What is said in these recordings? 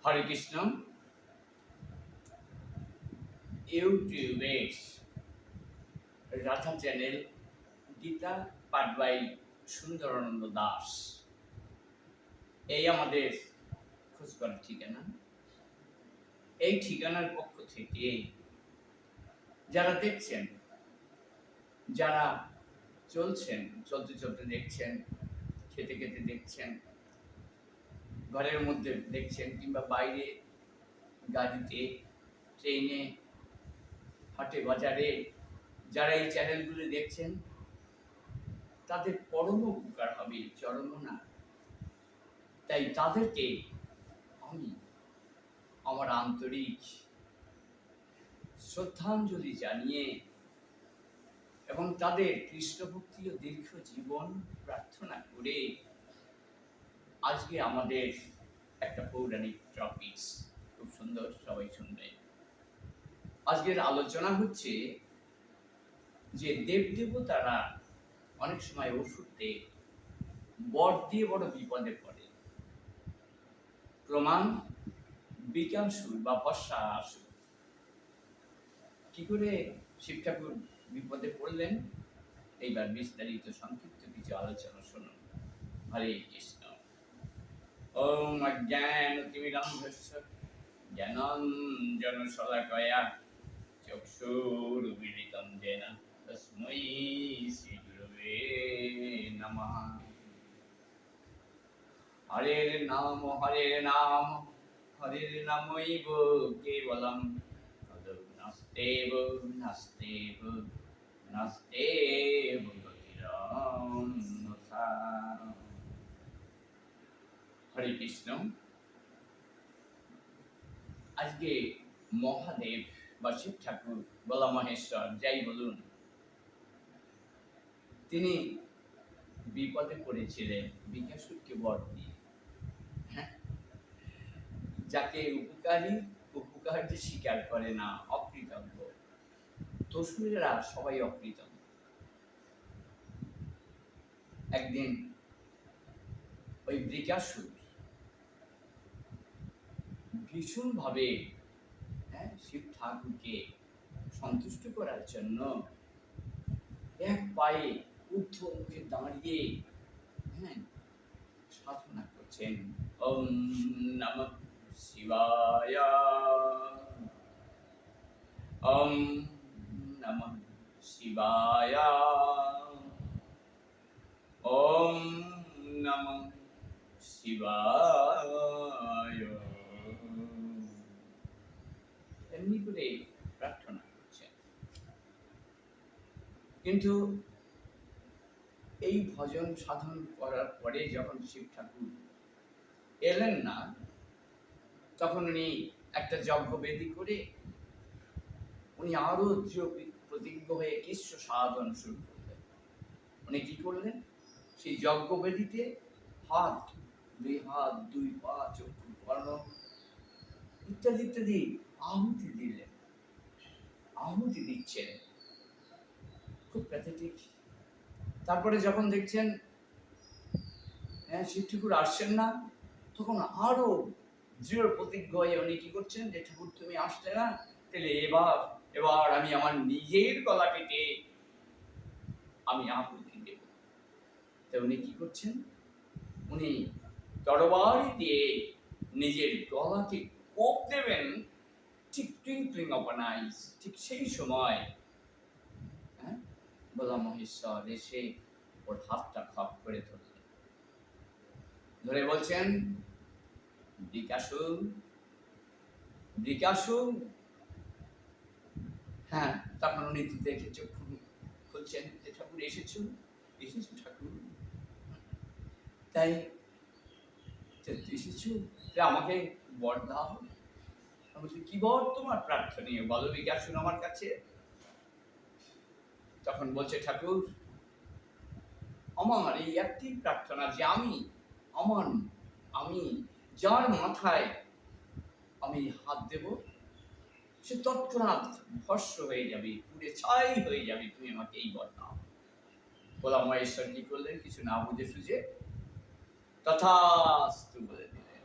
হরে কৃষ্ণ। ইউটিউবের রাধা চ্যানেল গীতা পাঠ বাই সুন্দরানন্দ দাস, এই আমাদের খোঁজ করার ঠিকানা। এই ঠিকানার পক্ষ থেকে যারা দেখছেন, যারা চলছেন, চলতে চলতে দেখছেন, খেতে খেতে দেখছেন, ঘরের মধ্যে দেখছেন, কিংবা বাইরে গাড়িতে, ট্রেনে, হাটে বাজারে যারা এই চ্যানেলগুলো দেখছেন, তাদের পরম উপকার হবে, চরম না। তাই তাদেরকে আমি আমার আন্তরিক শ্রদ্ধাঞ্জলি জানিয়ে এবং তাদের কৃষ্ণভক্তি ও দীর্ঘ জীবন প্রার্থনা করে আজকে আমাদের একটা পৌরাণিক টপিকস, খুব সুন্দর, সবাই শুনবে। আজকের আলোচনা হচ্ছে যে দেবদেবতারা অনেক সময় ওষুধ দিয়ে বর দিয়ে বড় বিপদে পড়ে। প্রমাণ বিকাশুর বা বর্ষাসুর। কি করে শিব ঠাকুর বিপদে পড়লেন, এইবার বিস্তারিত সংক্ষিপ্ত কিছু আলোচনা শুনুন। হরে কৃষ্ণ। ওম অজ্ঞানতিমিরান্ধস্য জ্ঞানাঞ্জনশলাকয়া চক্ষুরুমিলিতং येन তস্मै শ্রীগুরবে নমঃ। হরের নাম হরের নামৈব কেবলম নাস্তেব নাস্তেব নাস্তেব গতিরন্যথা। হরে কৃষ্ণ। আজকে মহাদেব বা শিব ঠাকুর বলা মহেশ্বর যাই বলুন, তিনি বিপদে পড়েছিলেন বিকাশুরকে বর দিয়ে। হ্যাঁ, যাকে উপকার যে স্বীকার করে না, অকৃতজ্ঞ, দস্যুরেরা সবাই অকৃতজ্ঞ। একদিন ওই বিকাশুর ভীষণভাবে শিব ঠাকুরকে সন্তুষ্ট করার জন্য এক পায়ে ঊর্ধ্বমুখে দাঁড়িয়ে সাধনা করছেন। ওম নমঃ শিবায়, ওম নমঃ শিবায়, ওম নমঃ শিবায়, এমনি করে প্রার্থনা করছেন। কিন্তু এই ভজন সাধন করার পরে যখন শিব ঠাকুর এলেন না, তখন উনি একটা যজ্ঞবেদী করে উনি আরো প্রতিজ্ঞ হয়ে কৃষ্ণ সাধন শুরু করলেন। উনি কি করলেন? সেই যজ্ঞবেদীতে দুই হাত, দুই পা, চক্ষু, কর্ণ ইত্যাদি ইত্যাদি আহুতি দিলেন, আহুতি দিচ্ছেন, খুব প্যাথেটিক। তারপরে যখন দেখছেন শিব ঠাকুর আসছেন না, তখন আরো দৃঢ় প্রতিজ্ঞ হয়ে উনি কি করছেন, যে ঠাকুর তুমি আসলে না, তাহলে এবার আমি আমার নিজের গলা কেটে আমি আহুতি দেব। তো উনি কি করছেন, উনি তরবারি দিয়ে নিজের গলাকে কোপ দেবেন। ঠিক টুইঙ্কলিং অফ অ্যান আইস, ঠিক সেই সময় বলা মহেশ্বর এসে ওর হাতটা খপ করে ধরলেন, ধরে বলছেন, বিকাশু বিকাশু। হ্যাঁ, তখন উনি দেখে চক্ষু খুলছেন, যে ঠাকুর এসেছো ঠাকুর, তাই এসেছো, আমাকে বর দাও। বলছি, কি বর তোমার প্রার্থনীয়, বলো বিকাশুন আমার কাছে। তখন বলছে, ঠাকুর আমার এই একটি প্রার্থনা, যে আমি যার মাথায় আমি হাত দেব, সে তৎক্ষণাৎ ভস্ম হয়ে যাবে, পুড়ে ছাই হয়ে যাবে, তুমি আমাকে এই বর দাও। বলা মহেশ্বর কি করলেন, কিছু না বুঝে সুঝে তথাস্তু বলে দিলেন।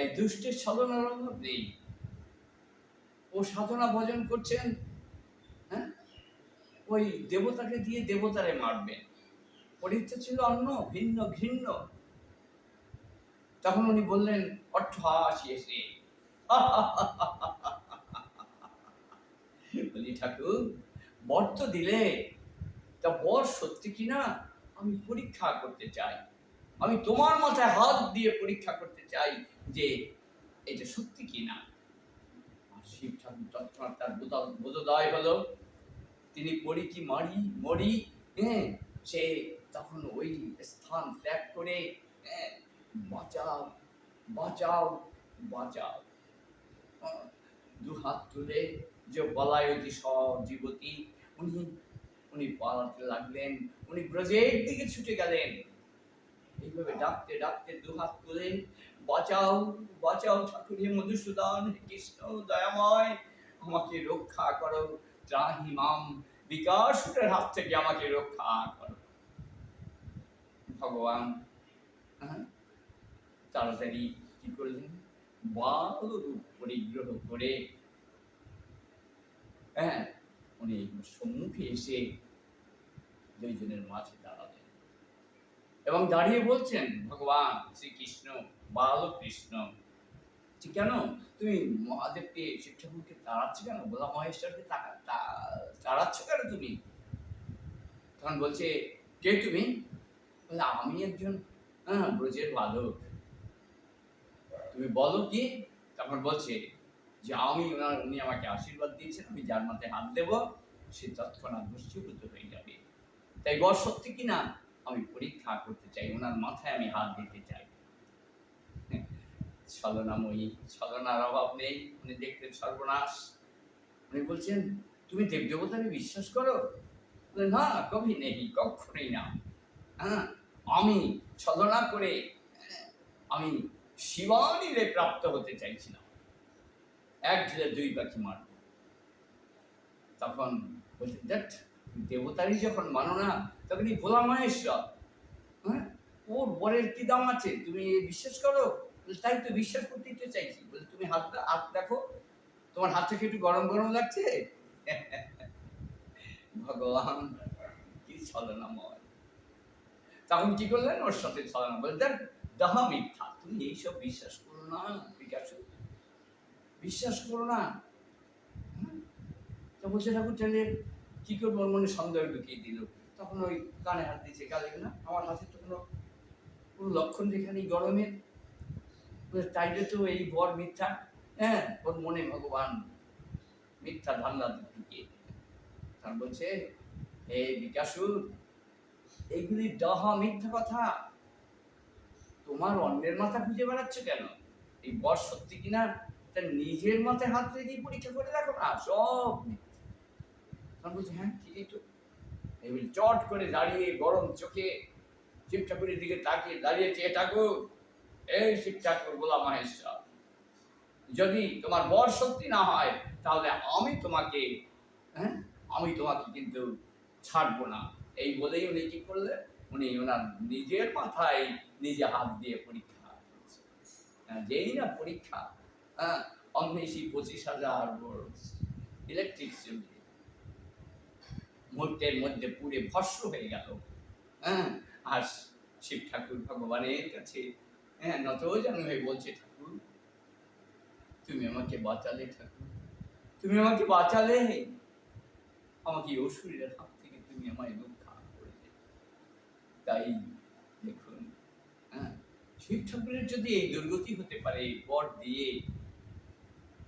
তাই দুষ্টের সাধনার অভাব নেই। ও সাধনা ভজন করছেন, হ্যাঁ, ওই দেবতাকে দিয়ে দেবতারে মারবেন। ওর ইচ্ছে ছিল অন্য, ভিন্ন, ঘৃণ্য। তখন উনি বললেন অট্টহাসি এসে, বলি ঠাকুর, বর তো দিলে, তা বর সত্যি কিনা আমি পরীক্ষা করতে চাই। আমি তোমার মাথায় হাত দিয়ে পরীক্ষা করতে চাই যে এটা সত্যি কিনা। আর শিব ঠাকুর তৎক্ষণাৎ তার বোধোদয় হলো, তিনি পড়ি কি মরি, হ্যাঁ, সে তখন ওই স্থান ত্যাগ করে, হ্যাঁ, বাঁচাও বাঁচাও বাঁচাও, দু হাত তুলে যে বলায়তি সজীবতী, উনি পালাতে লাগলেন, উনি ব্রজের দিকে ছুটে গেলেন। এইভাবে ডাকতে ডাকতে দু হাত তুলে, বাঁচাও বাঁচাও ঠাকুর হে মধুসূদন, হে কৃষ্ণ দয়াময়, আমাকে রক্ষা করো, ত্রাহি মাম, বিকাশুরের হাত থেকে আমাকে রক্ষা করো। ভগবান তাড়াতাড়ি কি করলেন, বাল রূপ পরিগ্রহ করে, হ্যাঁ, উনি সম্মুখে এসে দুইজনের মাঝে দাঁড়ালেন এবং দাঁড়িয়ে বলছেন, ভগবান শ্রীকৃষ্ণ, বালকৃষ্ণ, কেন তুমি মহাদেবকে, শিব ঠাকুরকে তাড়াচ্ছ কেন, ভোলা মহেশ্বরকে তাড়াচ্ছ কেন তুমি? তখন বলছে, কে তুমি? বলে, আমি একজন ব্রজের বালক। তুমি বলো কি? তখন বলছে যে উনি আমাকে আশীর্বাদ দিয়েছেন, আমি যার মাথায় হাত দেব সে তৎক্ষণাৎ ভস্মীভূত হয়ে যাবে। তাই বর সত্যি কিনা আমি পরীক্ষা করতে চাই, ওনার মাথায় আমি হাত দিতে চাই। ছলনাময়ী, ছলনার অভাব নেই। উনি দেখলেন সর্বনাশ। উনি বলছেন, তুমি দেবদেবতাকে বিশ্বাস করো? বলে, না, কবি নেই, কখনোই না। হ্যাঁ, আমি ছলনা করে আমি শিবানীরে প্রাপ্ত হতে চাইছিলাম, এক ঢিলে দুই পাখি মারব। তখন বলছে, দেখ, দেবতারই যখন মানো না, তখন এই ভোলা মহেশ্বর, হ্যাঁ, ওর বরের কি দাম আছে, তুমি বিশ্বাস করো? তাই তো বিশ্বাস করতেই তো চাইছি। বলে, তুমি হাত দেখো, তোমার হাত থেকে একটু গরম গরম লাগছে। ভগবান কি ছলনাময়। তখন কি করলেন, ওর সাথে ছলনা, বলে, দেখ, দাহা মিথ্যা, তুমি এইসব বিশ্বাস করো না, বিকাশ বিশ্বাস করো না। তো বলছে, ঠাকুর তাহলে কি করবো? ওর মনে সন্দেহ ঢুকিয়ে দিল। তখন ওই কানে হাত দিয়েছে, কালে না, আমার হাতে তো কোনো লক্ষণ দেখা নেই গরমের। তাইলে তো এই বর মিথ্যা। হ্যাঁ, ওর মনে ভগবান মিথ্যা ধান্দা ঢুকিয়ে। তার বলছে, হে বিকাশুর, এইগুলি ডাহা মিথ্যা কথা। তোমার অন্যের মাথা খুঁজে বেড়াচ্ছ কেন? এই বর সত্যি কিনা তার নিজের মাথায় হাত রেখেই পরীক্ষা করে দেখো না, সব মিথ্যা। তখন বলছে, হ্যাঁ, ঠিকই তো। এবার চট করে দাঁড়িয়ে গরম চোখে শিব ঠাকুরের দিকে তাকিয়ে দাঁড়িয়েছে, ঠাকুর, এই শিব ঠাকুর ভোলা মহেশ্বর, যদি তোমার বর সত্যি না হয় তাহলে আমি তোমাকে কিন্তু ছাড়বো না। এই বলেই উনি কি করলেন, উনি ওনার নিজের মাথায় নিজে হাত দিয়ে পরীক্ষা করছে। যেই না পরীক্ষা, অন্বেষী 25,000 ইলেকট্রিক চুল্লি মুহূর্তের মধ্যে পুড়ে ভস্ম হয়ে গেল। আর শিব ঠাকুর ভগবানের কাছে নত জানু হয়ে বলছে, ঠাকুর, তুমি আমাকে বাঁচালে, ঠাকুর, তুমি আমাকে বাঁচালে, আমাকে অসুরের হাত থেকে তুমি আমায় রক্ষা করলে। তাই দেখুন, শিব ঠাকুরের যদি এই দুর্গতি হতে পারে বর দিয়ে,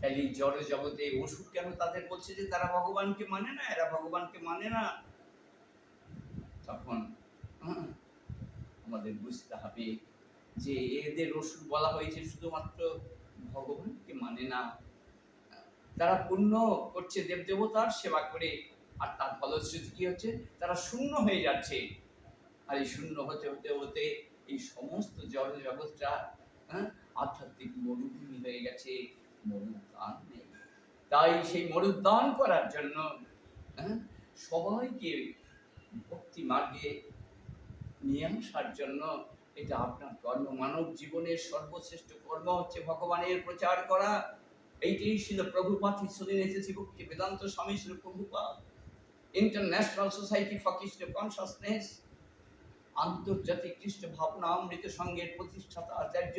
তাহলে জড় জগতে অসুর কেন তাদের বলছে যে তারা ভগবানকে মানে না, এরা ভগবানকে মানে না? তখন আমাদের বুঝতে হবে যে এদের অসুর বলা হয়েছে শুধুমাত্র ভগবানকে মানে না, তারা পুণ্য করছে দেবদেবতার সেবা করে, আর তার ফলশ্রুতি কি হচ্ছে, তারা শূন্য হয়ে যাচ্ছে। আর এই শূন্য হতে হতে হতে এই সমস্ত জড় জগৎটা আধ্যাত্মিক মরুভূমি হয়ে গেছে, মরুদ্যান নেই। তাই সেই মরুদ্যান করার জন্য সবাইকে ভক্তি মার্গে নিয়ে আসার জন্য এটা আপনার কর্ম। মানব জীবনের সর্বশ্রেষ্ঠ কর্ম হচ্ছে ভগবানের প্রচার করা। এইটাই ছিল প্রভুপাদ হিসেবে এসেছি ভক্তি বেদান্ত স্বামী ছিল Prabhupada, international society for Krishna consciousness, আন্তর্জাতিক কৃষ্ণ ভাবনা অমৃত সংঘের প্রতিষ্ঠাতা আচার্য,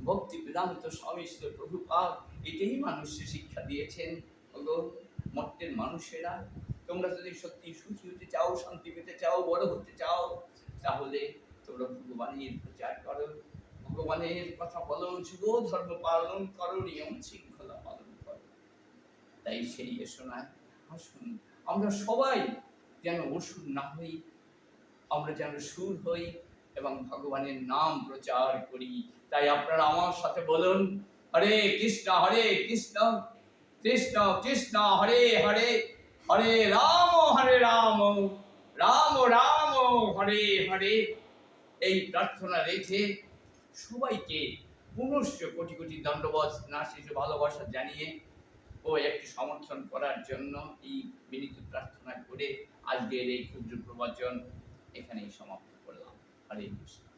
ভক্তি বেদান্ত স্বামী ছিল প্রভুপাদ। এটাই মানুষকে শিক্ষা দিয়েছেন। মর্তের মানুষেরা, তোমরা যদি সত্যি সুখী হতে চাও, শান্তি পেতে চাও, বড় হতে চাও, তাহলে তোমরা ভগবানের প্রচার করো, ভগবানের কথা বলো, যুগ ধর্ম পালন করো, নিয়ম শৃঙ্খলা পালন করো। তাই সেই এসোনায় আসুন আমরা সবাই যেন অসুর না হই, আমরা যেন সুর হই এবং ভগবানের নাম প্রচার করি। তাই আপনারা আমার সাথে বলুন, হরে কৃষ্ণ কৃষ্ণ কৃষ্ণ হরে হরে, হরে রাম রাম রাম হরে হরে। এই প্রার্থনা রেখে সবাইকে পুনশ্চ কোটি কোটি দণ্ডবত না শেষে ভালোবাসা জানিয়ে ও একটি সমর্থন করার জন্য এই বিনীত প্রার্থনা করে আজকের এই ক্ষুদ্র প্রবচন এখানেই সমাপ্ত করলাম। হরে কৃষ্ণ।